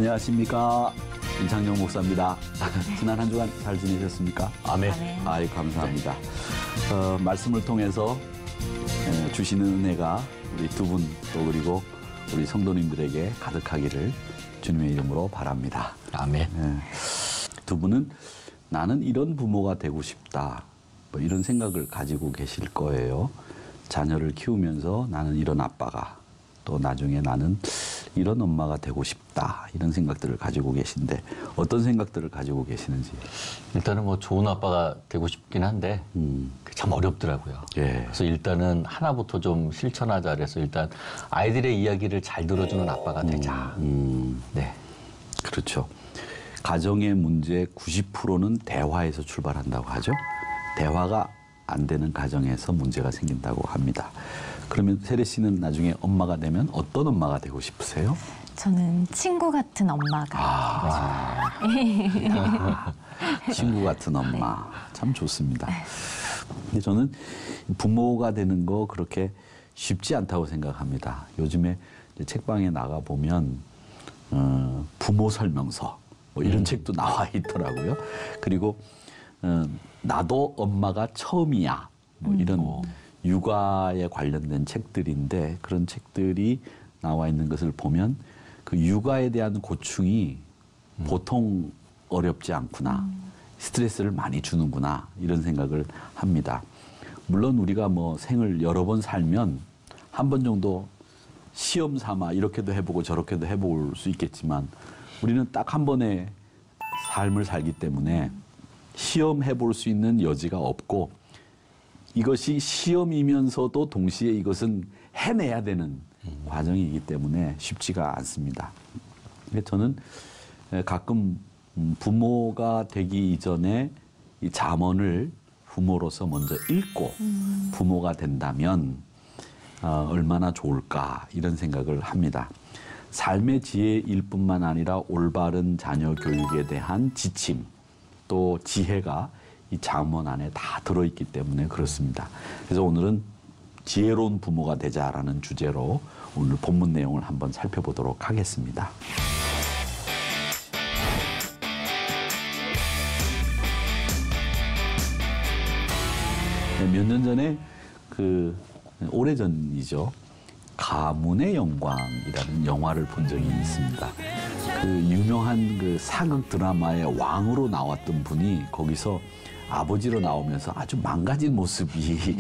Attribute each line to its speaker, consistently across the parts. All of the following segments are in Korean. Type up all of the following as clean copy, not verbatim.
Speaker 1: 안녕하십니까. 임창용 목사입니다. 지난 한 주간 잘 지내셨습니까?
Speaker 2: 아멘.
Speaker 1: 아이, 감사합니다. 말씀을 통해서 주시는 은혜가 우리 두 분 또 그리고 우리 성도님들에게 가득하기를 주님의 이름으로 바랍니다.
Speaker 2: 아멘.
Speaker 1: 두 분은 나는 이런 부모가 되고 싶다, 뭐 이런 생각을 가지고 계실 거예요. 자녀를 키우면서 나는 이런 아빠가, 또 나중에 나는 이런 엄마가 되고 싶다, 이런 생각들을 가지고 계신데 어떤 생각들을 가지고 계시는지.
Speaker 2: 일단은 뭐 좋은 아빠가 되고 싶긴 한데 참 어렵더라고요.
Speaker 1: 예.
Speaker 2: 그래서 일단은 하나부터 좀 실천하자 그래서 일단 아이들의 이야기를 잘 들어주는 아빠가 되자. 네.
Speaker 1: 그렇죠. 가정의 문제 90%는 대화에서 출발한다고 하죠. 대화가 안 되는 가정에서 문제가 생긴다고 합니다. 그러면 세례 씨는 나중에 엄마가 되면 어떤 엄마가 되고 싶으세요?
Speaker 3: 저는 친구 같은 엄마가 되고 싶어요.
Speaker 1: 친구 같은 엄마. 참 좋습니다. 근데 저는 부모가 되는 거 그렇게 쉽지 않다고 생각합니다. 요즘에 책방에 나가 보면 부모 설명서 뭐 이런 책도 나와 있더라고요. 그리고 나도 엄마가 처음이야, 뭐 이런 육아에 관련된 책들인데, 그런 책들이 나와 있는 것을 보면 그 육아에 대한 고충이 보통 어렵지 않구나, 스트레스를 많이 주는구나, 이런 생각을 합니다. 물론 우리가 뭐 생을 여러 번 살면 한 번 정도 시험 삼아 이렇게도 해보고 저렇게도 해볼 수 있겠지만 우리는 딱 한 번의 삶을 살기 때문에 시험해 볼 수 있는 여지가 없고, 이것이 시험이면서도 동시에 이것은 해내야 되는 과정이기 때문에 쉽지가 않습니다. 근데 저는 가끔 부모가 되기 이전에 이 잠언을 부모로서 먼저 읽고 부모가 된다면 얼마나 좋을까, 이런 생각을 합니다. 삶의 지혜일 뿐만 아니라 올바른 자녀 교육에 대한 지침, 또 지혜가 이 잠언 안에 다 들어있기 때문에 그렇습니다. 그래서 오늘은 지혜로운 부모가 되자라는 주제로 오늘 본문 내용을 한번 살펴보도록 하겠습니다. 몇 년 전에 오래전이죠. 가문의 영광이라는 영화를 본 적이 있습니다. 그 유명한 그 사극 드라마의 왕으로 나왔던 분이 거기서 아버지로 나오면서 아주 망가진 모습이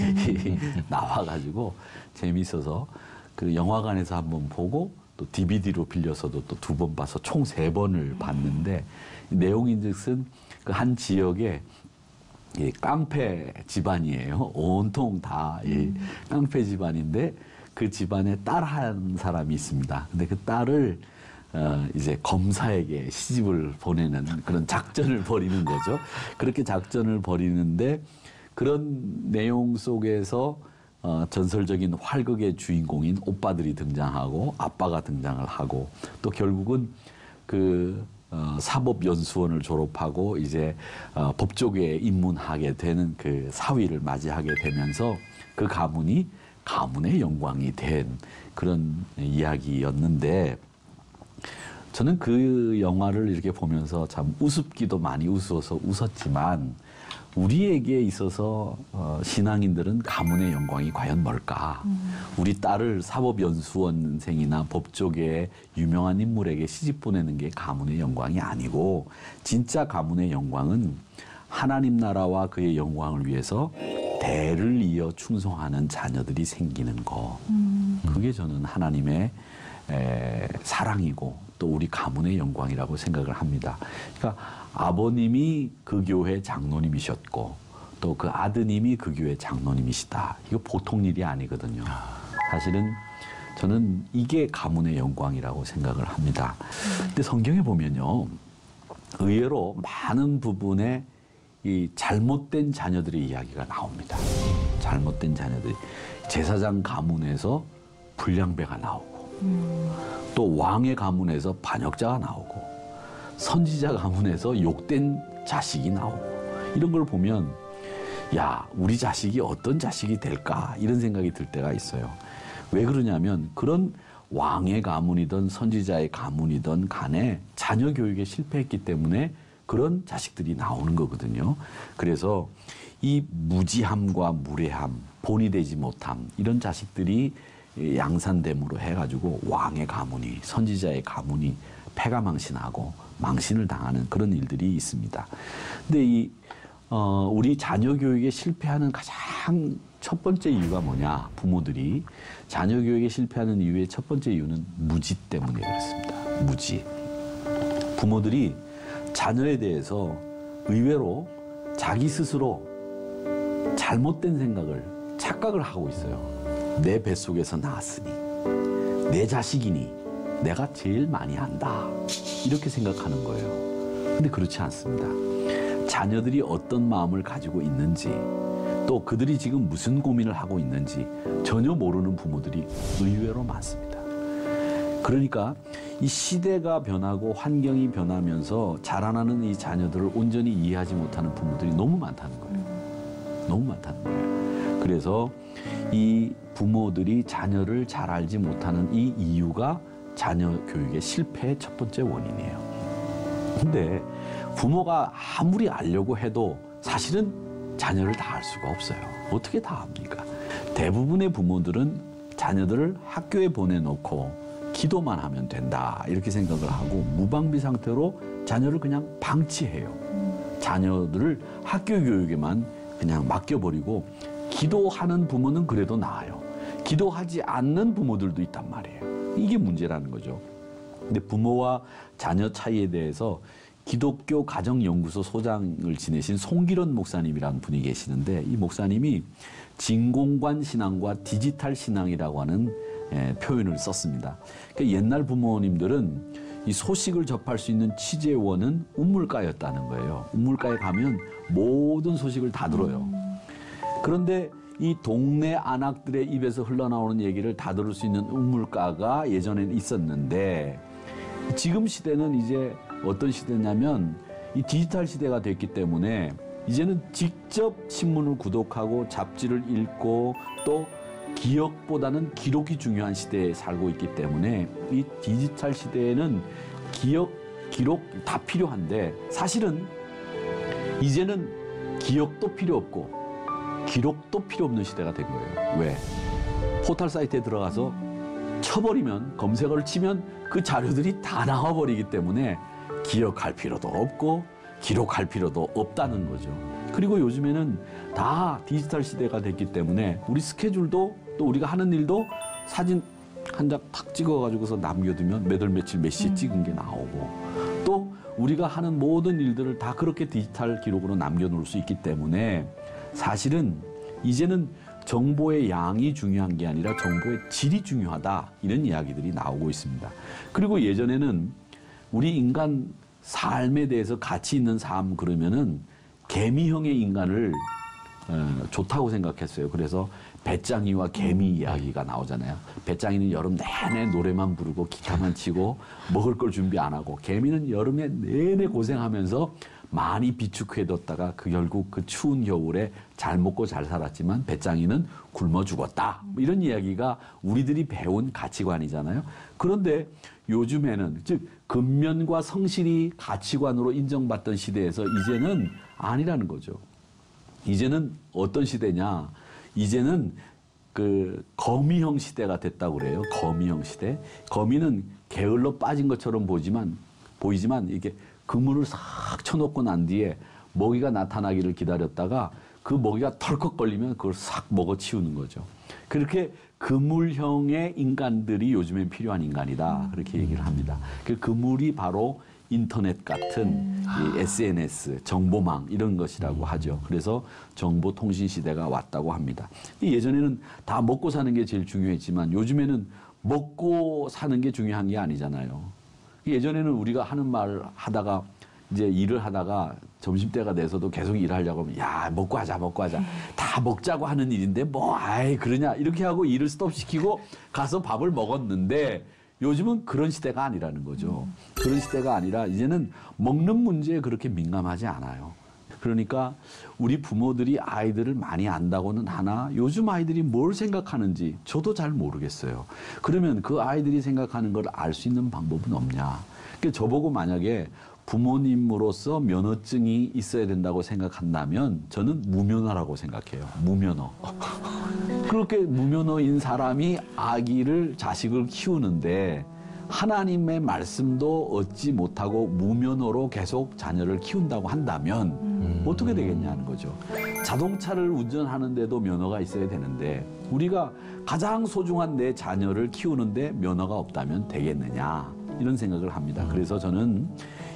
Speaker 1: 나와가지고 재미있어서 그 영화관에서 한번 보고 또 DVD로 빌려서도 또 2번 봐서 총 3번을 봤는데, 내용인즉슨 그 한 지역에 깡패 집안이에요. 온통 다 깡패 집안인데 그 집안에 딸 한 사람이 있습니다. 근데 그 딸을 이제 검사에게 시집을 보내는 그런 작전을 벌이는 거죠. 그렇게 작전을 벌이는데 그런 내용 속에서 전설적인 활극의 주인공인 오빠들이 등장하고 아빠가 등장을 하고, 또 결국은 그 사법연수원을 졸업하고 이제 법조계에 입문하게 되는 그 사위를 맞이하게 되면서 그 가문이 가문의 영광이 된 그런 이야기였는데, 저는 그 영화를 이렇게 보면서 참 우습기도 많이 웃어서 웃었지만, 우리에게 있어서 신앙인들은 가문의 영광이 과연 뭘까? 우리 딸을 사법연수원생이나 법조계의 유명한 인물에게 시집 보내는 게 가문의 영광이 아니고, 진짜 가문의 영광은 하나님 나라와 그의 영광을 위해서 대를 이어 충성하는 자녀들이 생기는 거. 그게 저는 하나님의 사랑이고 또 우리 가문의 영광이라고 생각을 합니다. 그러니까 아버님이 그 교회 장로님이셨고 또 그 아드님이 그 교회 장로님이시다. 이거 보통 일이 아니거든요. 사실은 저는 이게 가문의 영광이라고 생각을 합니다. 근데 성경에 보면요, 의외로 많은 부분에 이 잘못된 자녀들의 이야기가 나옵니다. 잘못된 자녀들이 제사장 가문에서 불량배가 나오고, 또 왕의 가문에서 반역자가 나오고, 선지자 가문에서 욕된 자식이 나오고, 이런 걸 보면 야, 우리 자식이 어떤 자식이 될까, 이런 생각이 들 때가 있어요. 왜 그러냐면 그런 왕의 가문이든 선지자의 가문이든 간에 자녀 교육에 실패했기 때문에 그런 자식들이 나오는 거거든요. 그래서 이 무지함과 무례함, 본이 되지 못함 이런 자식들이 양산됨으로 해가지고 왕의 가문이, 선지자의 가문이 패가망신하고 망신을 당하는 그런 일들이 있습니다. 근데 우리 자녀 교육에 실패하는 가장 첫 번째 이유가 뭐냐? 부모들이 자녀 교육에 실패하는 이유의 첫 번째 이유는 무지 때문에 그렇습니다. 무지. 부모들이 자녀에 대해서 의외로 자기 스스로 잘못된 생각을, 착각을 하고 있어요. 내 뱃속에서 나왔으니, 내 자식이니 내가 제일 많이 안다. 이렇게 생각하는 거예요. 근데 그렇지 않습니다. 자녀들이 어떤 마음을 가지고 있는지, 또 그들이 지금 무슨 고민을 하고 있는지 전혀 모르는 부모들이 의외로 많습니다. 그러니까 이 시대가 변하고 환경이 변하면서 자라나는 이 자녀들을 온전히 이해하지 못하는 부모들이 너무 많다는 거예요. 너무 많다는 거예요. 그래서 이 부모들이 자녀를 잘 알지 못하는 이 이유가 자녀 교육의 실패의 첫 번째 원인이에요. 근데 부모가 아무리 알려고 해도 사실은 자녀를 다 알 수가 없어요. 어떻게 다 압니까? 대부분의 부모들은 자녀들을 학교에 보내놓고 기도만 하면 된다 이렇게 생각을 하고 무방비 상태로 자녀를 그냥 방치해요. 자녀들을 학교 교육에만 그냥 맡겨버리고 기도하는 부모는 그래도 나아요. 기도하지 않는 부모들도 있단 말이에요. 이게 문제라는 거죠. 근데 부모와 자녀 차이에 대해서 기독교 가정연구소 소장을 지내신 송기론 목사님이라는 분이 계시는데 이 목사님이 진공관 신앙과 디지털 신앙이라고 하는 표현을 썼습니다. 그러니까 옛날 부모님들은 이 소식을 접할 수 있는 취재원은 우물가였다는 거예요. 우물가에 가면 모든 소식을 다 들어요. 그런데 이 동네 안악들의 입에서 흘러나오는 얘기를 다 들을 수 있는 우물가가 예전에는 있었는데 지금 시대는 이제 어떤 시대냐면 이 디지털 시대가 됐기 때문에 이제는 직접 신문을 구독하고 잡지를 읽고 또 기억보다는 기록이 중요한 시대에 살고 있기 때문에 이 디지털 시대에는 기록 다 필요한데 사실은 이제는 기억도 필요 없고 기록도 필요 없는 시대가 된 거예요. 왜? 포털 사이트에 들어가서 쳐버리면 검색어를 치면 그 자료들이 다 나와버리기 때문에 기억할 필요도 없고 기록할 필요도 없다는 거죠. 그리고 요즘에는 다 디지털 시대가 됐기 때문에 우리 스케줄도 또 우리가 하는 일도 사진 한 장 탁 찍어가지고서 남겨두면 몇 월 며칠 몇 시에 찍은 게 나오고 또 우리가 하는 모든 일들을 다 그렇게 디지털 기록으로 남겨놓을 수 있기 때문에 사실은 이제는 정보의 양이 중요한 게 아니라 정보의 질이 중요하다 이런 이야기들이 나오고 있습니다. 그리고 예전에는 우리 인간 삶에 대해서 가치 있는 삶 그러면은 개미형의 인간을 좋다고 생각했어요. 그래서 배짱이와 개미 이야기가 나오잖아요. 배짱이는 여름 내내 노래만 부르고 기타만 치고 먹을 걸 준비 안 하고 개미는 여름에 내내 고생하면서 많이 비축해뒀다가 결국 그 추운 겨울에 잘 먹고 잘 살았지만 배짱이는 굶어 죽었다. 이런 이야기가 우리들이 배운 가치관이잖아요. 그런데 요즘에는 즉 근면과 성실이 가치관으로 인정받던 시대에서 이제는 아니라는 거죠. 이제는 어떤 시대냐? 이제는 그 거미형 시대가 됐다고 그래요. 거미형 시대. 거미는 게을러 빠진 것처럼 보이지만 이게 그물을 싹 쳐놓고 난 뒤에 먹이가 나타나기를 기다렸다가 그 먹이가 털컥 걸리면 그걸 싹 먹어치우는 거죠. 그렇게 그물형의 인간들이 요즘엔 필요한 인간이다. 그렇게 얘기를 합니다. 그 그물이 바로 인터넷 같은 이 SNS, 정보망 이런 것이라고 하죠. 그래서 정보통신 시대가 왔다고 합니다. 예전에는 다 먹고 사는 게 제일 중요했지만 요즘에는 먹고 사는 게 중요한 게 아니잖아요. 예전에는 우리가 하는 말 하다가 이제 일을 하다가 점심때가 돼서도 계속 일하려고 하면 야 먹고 하자 다 먹자고 하는 일인데 뭐 아이 그러냐 이렇게 하고 일을 스톱시키고 가서 밥을 먹었는데 요즘은 그런 시대가 아니라는 거죠. 그런 시대가 아니라 이제는 먹는 문제에 그렇게 민감하지 않아요. 그러니까 우리 부모들이 아이들을 많이 안다고는 하나 요즘 아이들이 뭘 생각하는지 저도 잘 모르겠어요. 그러면 그 아이들이 생각하는 걸 알 수 있는 방법은 없냐. 저보고 만약에 부모님으로서 면허증이 있어야 된다고 생각한다면 저는 무면허라고 생각해요. 무면허. 그렇게 무면허인 사람이 자식을 키우는데 하나님의 말씀도 얻지 못하고 무면허로 계속 자녀를 키운다고 한다면 어떻게 되겠냐는 거죠. 자동차를 운전하는데도 면허가 있어야 되는데 우리가 가장 소중한 내 자녀를 키우는데 면허가 없다면 되겠느냐 이런 생각을 합니다. 그래서 저는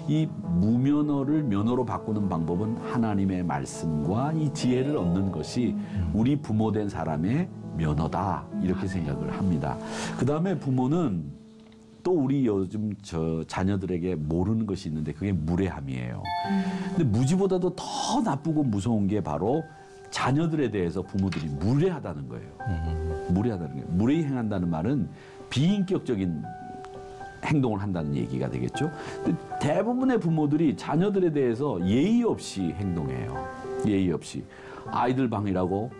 Speaker 1: 이 무면허를 면허로 바꾸는 방법은 하나님의 말씀과 이 지혜를 얻는 것이 우리 부모된 사람의 면허다 이렇게 생각을 합니다. 그다음에 부모는 또 우리 요즘 자녀들에게 모르는 것이 있는데 그게 무례함이에요. 근데 무지보다도 더 나쁘고 무서운 게 바로 자녀들에 대해서 부모들이 무례하다는 거예요. 무례하다는 거예요. 무례히 행한다는 말은 비인격적인 행동을 한다는 얘기가 되겠죠. 근데 대부분의 부모들이 자녀들에 대해서 예의 없이 행동해요. 예의 없이. 아이들 방이라고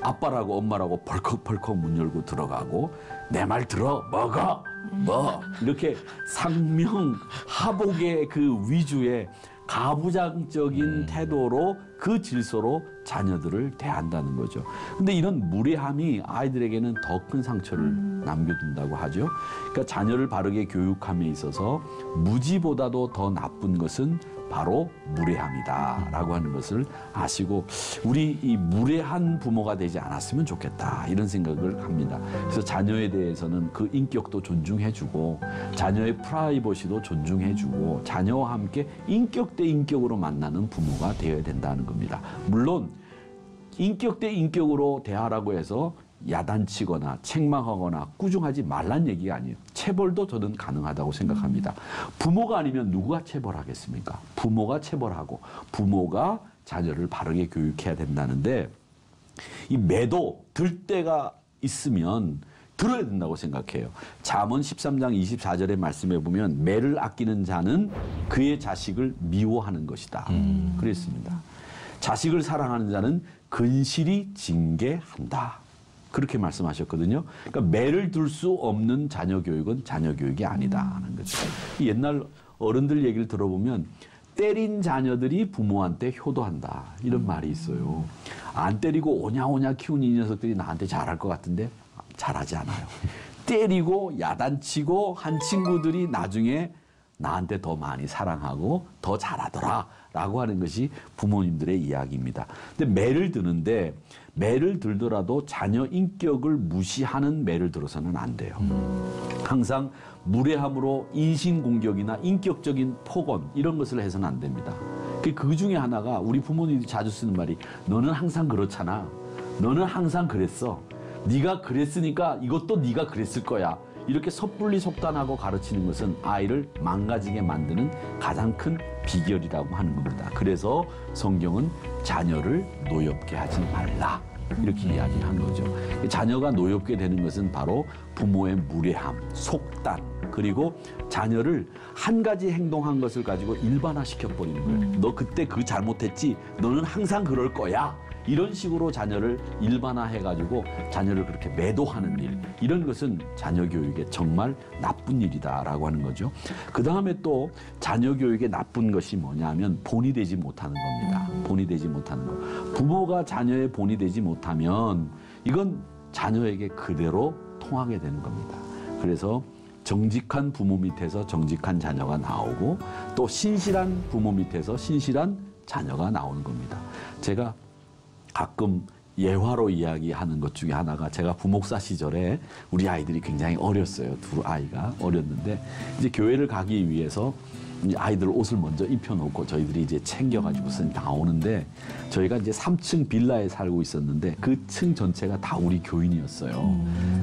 Speaker 1: 아빠라고 엄마라고 벌컥벌컥 문 열고 들어가고 내 말 들어 먹어 뭐 이렇게 상명하복의 그 위주의 가부장적인 태도로 그 질서로 자녀들을 대한다는 거죠. 근데 이런 무례함이 아이들에게는 더 큰 상처를 남겨둔다고 하죠. 그러니까 자녀를 바르게 교육함에 있어서 무지보다도 더 나쁜 것은 바로 무례함이다라고 하는 것을 아시고 우리 이 무례한 부모가 되지 않았으면 좋겠다 이런 생각을 합니다. 그래서 자녀에 대해서는 그 인격도 존중해주고 자녀의 프라이버시도 존중해주고 자녀와 함께 인격 대 인격으로 만나는 부모가 되어야 된다는 겁니다. 물론 인격 대 인격으로 대하라고 해서 야단치거나 책망하거나 꾸중하지 말란 얘기가 아니에요. 체벌도 저는 가능하다고 생각합니다. 부모가 아니면 누가 체벌하겠습니까? 부모가 체벌하고 부모가 자녀를 바르게 교육해야 된다는데 이 매도 들 때가 있으면 들어야 된다고 생각해요. 잠언 13장 24절의 말씀에 보면 매를 아끼는 자는 그의 자식을 미워하는 것이다. 그랬습니다. 자식을 사랑하는 자는 근실이 징계한다. 그렇게 말씀하셨거든요. 그러니까 매를 둘 수 없는 자녀 교육은 자녀 교육이 아니다는 거죠. 옛날 어른들 얘기를 들어보면 때린 자녀들이 부모한테 효도한다 이런 말이 있어요. 안 때리고 오냐오냐 키운 이 녀석들이 나한테 잘할 것 같은데 잘하지 않아요. 때리고 야단치고 한 친구들이 나중에 나한테 더 많이 사랑하고 더 잘하더라 라고 하는 것이 부모님들의 이야기입니다. 근데 매를 드는데 매를 들더라도 자녀 인격을 무시하는 매를 들어서는 안 돼요. 항상 무례함으로 인신공격이나 인격적인 폭언 이런 것을 해서는 안 됩니다. 그 중에 하나가 우리 부모님이 자주 쓰는 말이 너는 항상 그렇잖아. 너는 항상 그랬어. 네가 그랬으니까 이것도 네가 그랬을 거야. 이렇게 섣불리 속단하고 가르치는 것은 아이를 망가지게 만드는 가장 큰 비결이라고 하는 겁니다. 그래서 성경은 자녀를 노엽게 하지 말라 이렇게 이야기한 거죠. 자녀가 노엽게 되는 것은 바로 부모의 무례함, 속단 그리고 자녀를 한 가지 행동한 것을 가지고 일반화시켜버리는 거예요. 너 그때 그 잘못했지? 너는 항상 그럴 거야. 이런 식으로 자녀를 일반화해가지고 자녀를 그렇게 매도하는 일 이런 것은 자녀 교육에 정말 나쁜 일이다라고 하는 거죠. 그 다음에 또 자녀 교육의 나쁜 것이 뭐냐면 본이 되지 못하는 겁니다. 본이 되지 못하는 거. 부모가 자녀의 본이 되지 못하면 이건 자녀에게 그대로 통하게 되는 겁니다. 그래서 정직한 부모 밑에서 정직한 자녀가 나오고 또 신실한 부모 밑에서 신실한 자녀가 나오는 겁니다. 제가 가끔 예화로 이야기하는 것 중에 하나가 제가 부목사 시절에 우리 아이들이 굉장히 어렸어요. 두 아이가 어렸는데 이제 교회를 가기 위해서 아이들 옷을 먼저 입혀놓고 저희들이 이제 챙겨가지고서 나오는데 저희가 이제 3층 빌라에 살고 있었는데 그 층 전체가 다 우리 교인이었어요.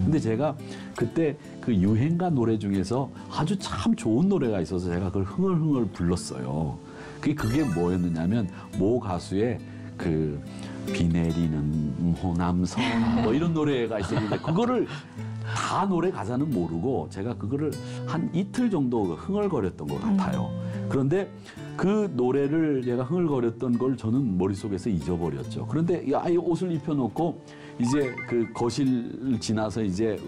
Speaker 1: 근데 제가 그때 그 유행가 노래 중에서 아주 참 좋은 노래가 있어서 제가 그걸 흥얼흥얼 불렀어요. 그게 뭐였느냐면 모 가수의 그 비 내리는 호남선 뭐 이런 노래가 있었는데 그거를 다 노래 가사는 모르고 제가 그거를 한 이틀 정도 흥얼거렸던 것 같아요. 그런데 그 노래를 제가 흥얼거렸던 걸 저는 머릿속에서 잊어버렸죠. 그런데 이 아이 옷을 입혀놓고 이제 그 거실 지나서 이제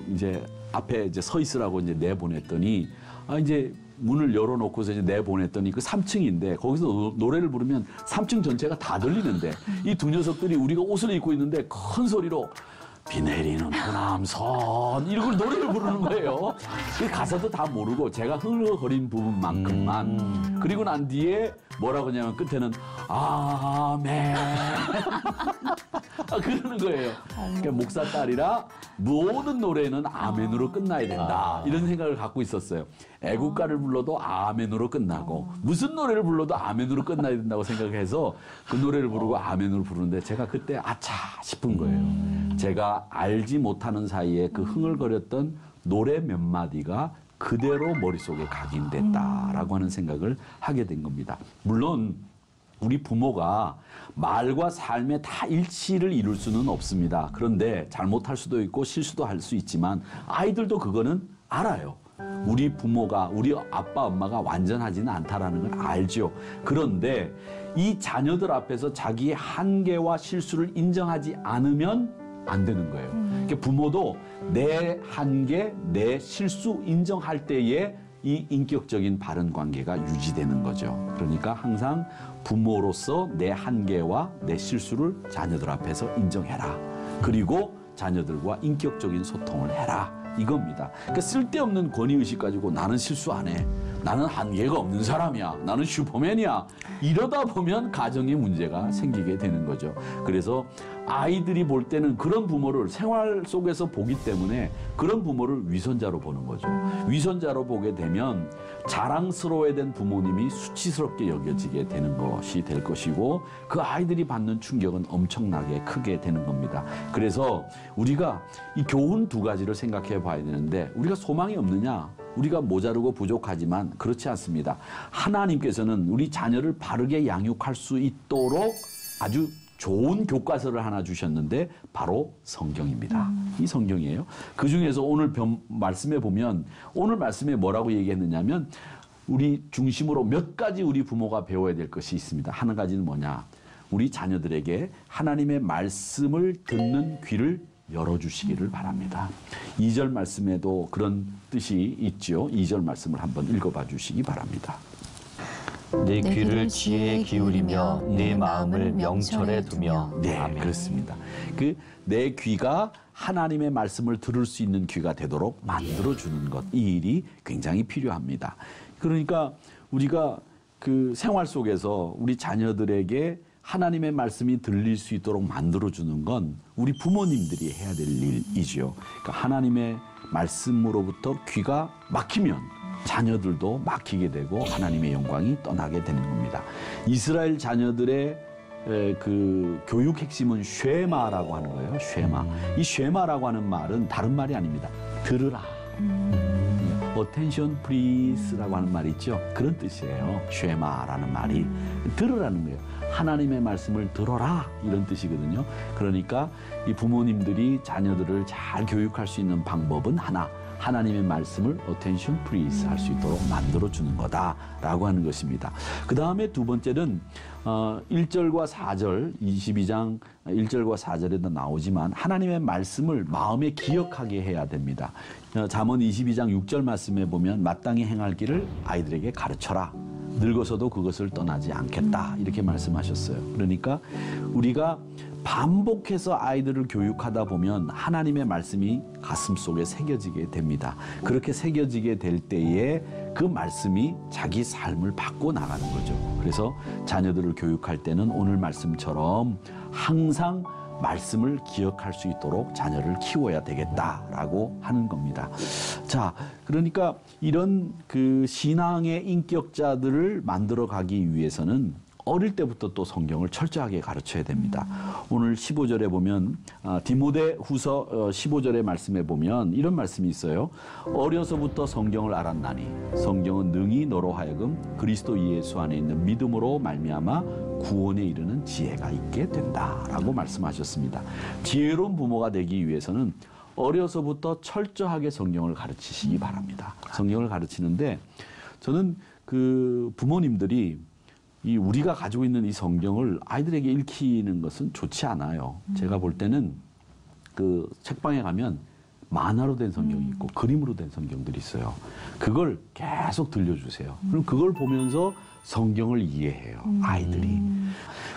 Speaker 1: 앞에 이제 서 있으라고 이제 내보냈더니 이제 문을 열어놓고서 이제 내보냈더니 그 3층인데 거기서 노래를 부르면 3층 전체가 다 들리는데 이 두 녀석들이 우리가 옷을 입고 있는데 큰 소리로 비 내리는 호남선 이걸 노래를 부르는 거예요. 그 가사도 다 모르고 제가 흥얼거린 부분만큼만 그리고 난 뒤에 뭐라고 하냐면 끝에는 아멘 그러는 거예요. 그러니까 목사 딸이라 모든 노래는 아멘으로 끝나야 된다 이런 생각을 갖고 있었어요. 애국가를 불러도 아멘으로 끝나고 무슨 노래를 불러도 아멘으로 끝나야 된다고 생각해서 그 노래를 부르고 아멘으로 부르는데 제가 그때 아차 싶은 거예요. 제가 알지 못하는 사이에 그 흥얼거렸던 노래 몇 마디가 그대로 머릿속에 각인됐다라고 하는 생각을 하게 된 겁니다. 물론 우리 부모가 말과 삶에 다 일치를 이룰 수는 없습니다. 그런데 잘못할 수도 있고 실수도 할 수 있지만 아이들도 그거는 알아요. 우리 부모가 우리 아빠 엄마가 완전하지는 않다라는 걸 알죠. 그런데 이 자녀들 앞에서 자기의 한계와 실수를 인정하지 않으면 안 되는 거예요. 그러니까 부모도 내 한계, 내 실수 인정할 때에 이 인격적인 바른 관계가 유지되는 거죠. 그러니까 항상 부모로서 내 한계와 내 실수를 자녀들 앞에서 인정해라. 그리고 자녀들과 인격적인 소통을 해라. 이겁니다. 그러니까 쓸데없는 권위의식 가지고 나는 실수 안 해. 나는 한계가 없는 사람이야. 나는 슈퍼맨이야. 이러다 보면 가정에 문제가 생기게 되는 거죠. 그래서 아이들이 볼 때는 그런 부모를 생활 속에서 보기 때문에 그런 부모를 위선자로 보는 거죠. 위선자로 보게 되면 자랑스러워야 된 부모님이 수치스럽게 여겨지게 되는 것이 될 것이고 그 아이들이 받는 충격은 엄청나게 크게 되는 겁니다. 그래서 우리가 이 교훈 두 가지를 생각해 봐야 되는데 우리가 소망이 없느냐? 우리가 모자르고 부족하지만 그렇지 않습니다. 하나님께서는 우리 자녀를 바르게 양육할 수 있도록 아주 좋은 교과서를 하나 주셨는데 바로 성경입니다. 이 성경이에요. 그중에서 오늘 말씀에 보면 오늘 말씀에 뭐라고 얘기했느냐면 우리 중심으로 몇 가지 우리 부모가 배워야 될 것이 있습니다. 한 가지는 뭐냐? 우리 자녀들에게 하나님의 말씀을 듣는 귀를 열어주시기를 바랍니다. 2절 말씀에도 그런 뜻이 있죠. 2절 말씀을 한번 읽어봐 주시기 바랍니다.
Speaker 2: 내 귀를 지혜에 기울이며 내 마음을 명철에 두며.
Speaker 1: 네,
Speaker 2: 아멘.
Speaker 1: 그렇습니다. 그 내 귀가 하나님의 말씀을 들을 수 있는 귀가 되도록 만들어 주는 것, 이 일이 굉장히 필요합니다. 그러니까 우리가 그 생활 속에서 우리 자녀들에게 하나님의 말씀이 들릴 수 있도록 만들어 주는 건 우리 부모님들이 해야 될 일이지요. 그러니까 하나님의 말씀으로부터 귀가 막히면 자녀들도 막히게 되고 하나님의 영광이 떠나게 되는 겁니다. 이스라엘 자녀들의 그 교육 핵심은 쉐마라고 하는 거예요. 쉐마. 이 쉐마라고 하는 말은 다른 말이 아닙니다. 들으라. attention please라고 하는 말이 있죠. 그런 뜻이에요. 쉐마라는 말이 들으라는 거예요. 하나님의 말씀을 들어라 이런 뜻이거든요. 그러니까 이 부모님들이 자녀들을 잘 교육할 수 있는 방법은 하나, 하나님의 말씀을 attention please 할 수 있도록 만들어주는 거다라고 하는 것입니다. 그 다음에 두 번째는 1절과 4절, 22장 1절과 4절에도 나오지만 하나님의 말씀을 마음에 기억하게 해야 됩니다. 잠언 22장 6절 말씀에 보면 마땅히 행할 길을 아이들에게 가르쳐라. 늙어서도 그것을 떠나지 않겠다. 이렇게 말씀하셨어요. 그러니까 우리가 반복해서 아이들을 교육하다 보면 하나님의 말씀이 가슴속에 새겨지게 됩니다. 그렇게 새겨지게 될 때에 그 말씀이 자기 삶을 바꿔 나가는 거죠. 그래서 자녀들을 교육할 때는 오늘 말씀처럼 항상 말씀을 기억할 수 있도록 자녀를 키워야 되겠다라고 하는 겁니다. 자, 그러니까 이런 그 신앙의 인격자들을 만들어 가기 위해서는 어릴 때부터 또 성경을 철저하게 가르쳐야 됩니다. 오늘 15절에 보면 디모데 후서 15절의 말씀에 보면 이런 말씀이 있어요. 어려서부터 성경을 알았나니 성경은 능히 너로 하여금 그리스도 예수 안에 있는 믿음으로 말미암아 구원에 이르는 지혜가 있게 된다라고 말씀하셨습니다. 지혜로운 부모가 되기 위해서는 어려서부터 철저하게 성경을 가르치시기 바랍니다. 성경을 가르치는데 저는 그 부모님들이 이 우리가 가지고 있는 이 성경을 아이들에게 읽히는 것은 좋지 않아요. 제가 볼 때는 그 책방에 가면 만화로 된 성경이 있고 그림으로 된 성경들이 있어요. 그걸 계속 들려주세요. 그럼 그걸 보면서 성경을 이해해요. 아이들이.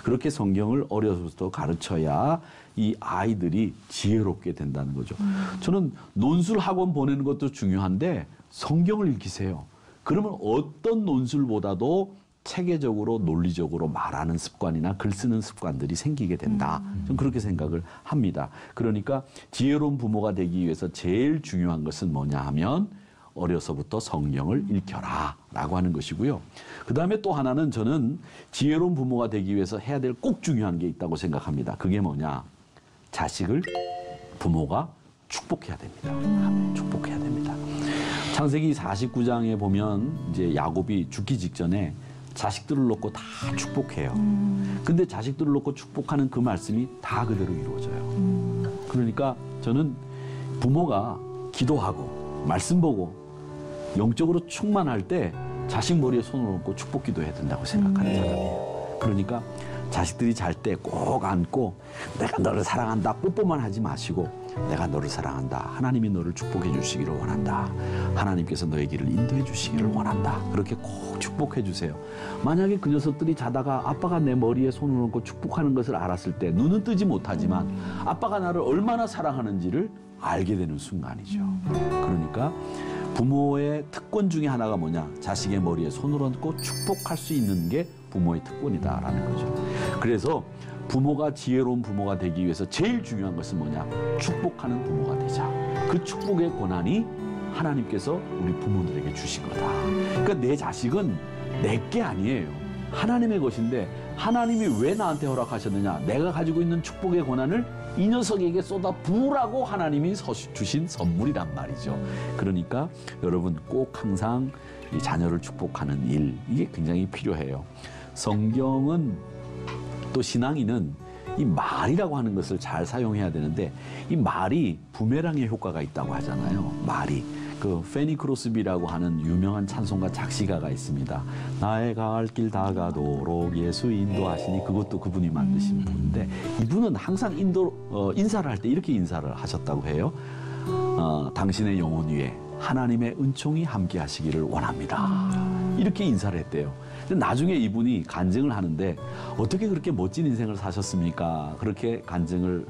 Speaker 1: 그렇게 성경을 어려서부터 가르쳐야 이 아이들이 지혜롭게 된다는 거죠. 저는 논술 학원 보내는 것도 중요한데 성경을 읽히세요. 그러면 어떤 논술보다도 체계적으로 논리적으로 말하는 습관이나 글 쓰는 습관들이 생기게 된다. 저는 그렇게 생각을 합니다. 그러니까 지혜로운 부모가 되기 위해서 제일 중요한 것은 뭐냐 하면 어려서부터 성경을 읽혀라 라고 하는 것이고요. 그 다음에 또 하나는 저는 지혜로운 부모가 되기 위해서 해야 될 꼭 중요한 게 있다고 생각합니다. 그게 뭐냐? 자식을 부모가 축복해야 됩니다. 축복해야 됩니다. 창세기 49장에 보면 이제 야곱이 죽기 직전에 자식들을 놓고 다 축복해요. 근데 자식들을 놓고 축복하는 그 말씀이 다 그대로 이루어져요. 그러니까 저는 부모가 기도하고 말씀 보고 영적으로 충만할 때 자식 머리에 손을 얹고 축복 기도해야 된다고 생각하는 사람이에요. 그러니까 자식들이 잘 때 꼭 안고 내가 너를 사랑한다 뽀뽀만 하지 마시고 내가 너를 사랑한다. 하나님이 너를 축복해 주시기를 원한다. 하나님께서 너의 길을 인도해 주시기를 원한다. 그렇게 꼭 축복해 주세요. 만약에 그 녀석들이 자다가 아빠가 내 머리에 손을 얹고 축복하는 것을 알았을 때 눈은 뜨지 못하지만 아빠가 나를 얼마나 사랑하는지를 알게 되는 순간이죠. 그러니까 부모의 특권 중에 하나가 뭐냐? 자식의 머리에 손을 얹고 축복할 수 있는 게 부모의 특권이다라는 거죠. 그래서 부모가 지혜로운 부모가 되기 위해서 제일 중요한 것은 뭐냐? 축복하는 부모가 되자. 그 축복의 권한이 하나님께서 우리 부모들에게 주신 거다. 그러니까 내 자식은 내 게 아니에요. 하나님의 것인데 하나님이 왜 나한테 허락하셨느냐? 내가 가지고 있는 축복의 권한을 이 녀석에게 쏟아 부으라고 하나님이 주신 선물이란 말이죠. 그러니까 여러분 꼭 항상 이 자녀를 축복하는 일, 이게 굉장히 필요해요. 성경은 또 신앙인은 이 말이라고 하는 것을 잘 사용해야 되는데 이 말이 부메랑의 효과가 있다고 하잖아요. 말이. 그 페니 크로스비라고 하는 유명한 찬송가 작시가가 있습니다. 나의 갈 길 다가도록 예수 인도하시니 그것도 그분이 만드신 분인데 이분은 항상 인사를 할 때 이렇게 인사를 하셨다고 해요. 당신의 영혼 위에 하나님의 은총이 함께 하시기를 원합니다. 이렇게 인사를 했대요. 근데 나중에 이분이 간증을 하는데 어떻게 그렇게 멋진 인생을 사셨습니까? 그렇게 간증을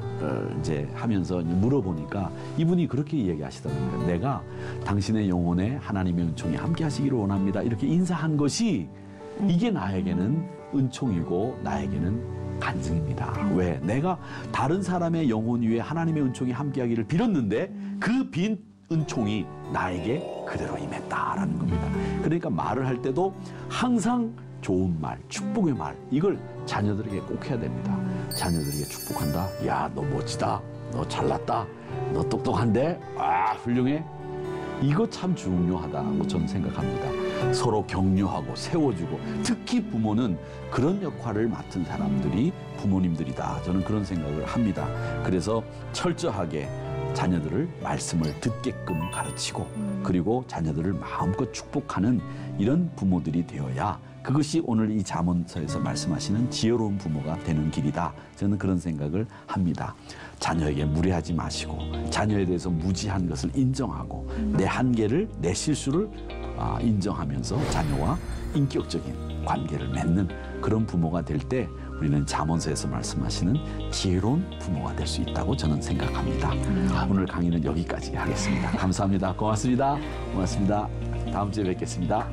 Speaker 1: 이제 하면서 물어보니까 이분이 그렇게 이야기하시더라고요. 내가 당신의 영혼에 하나님의 은총이 함께 하시기를 원합니다. 이렇게 인사한 것이 이게 나에게는 은총이고 나에게는 간증입니다. 왜? 내가 다른 사람의 영혼 위에 하나님의 은총이 함께 하기를 빌었는데 그 빈 은총이 나에게 그대로 임했다라는 겁니다. 그러니까 말을 할 때도 항상 좋은 말, 축복의 말, 이걸 자녀들에게 꼭 해야 됩니다. 자녀들에게 축복한다. 야, 너 멋지다. 너 잘났다. 너 똑똑한데? 아, 훌륭해. 이거 참 중요하다고 저는 생각합니다. 서로 격려하고 세워주고 특히 부모는 그런 역할을 맡은 사람들이 부모님들이다. 저는 그런 생각을 합니다. 그래서 철저하게 자녀들을 말씀을 듣게끔 가르치고 그리고 자녀들을 마음껏 축복하는 이런 부모들이 되어야 그것이 오늘 이 잠언서에서 말씀하시는 지혜로운 부모가 되는 길이다. 저는 그런 생각을 합니다. 자녀에게 무례하지 마시고 자녀에 대해서 무지한 것을 인정하고 내 한계를 내 실수를 인정하면서 자녀와 인격적인 관계를 맺는 그런 부모가 될 때 우리는 잠언서에서 말씀하시는 지혜로운 부모가 될 수 있다고 저는 생각합니다. 오늘 강의는 여기까지 하겠습니다. 감사합니다. 고맙습니다. 고맙습니다. 다음 주에 뵙겠습니다.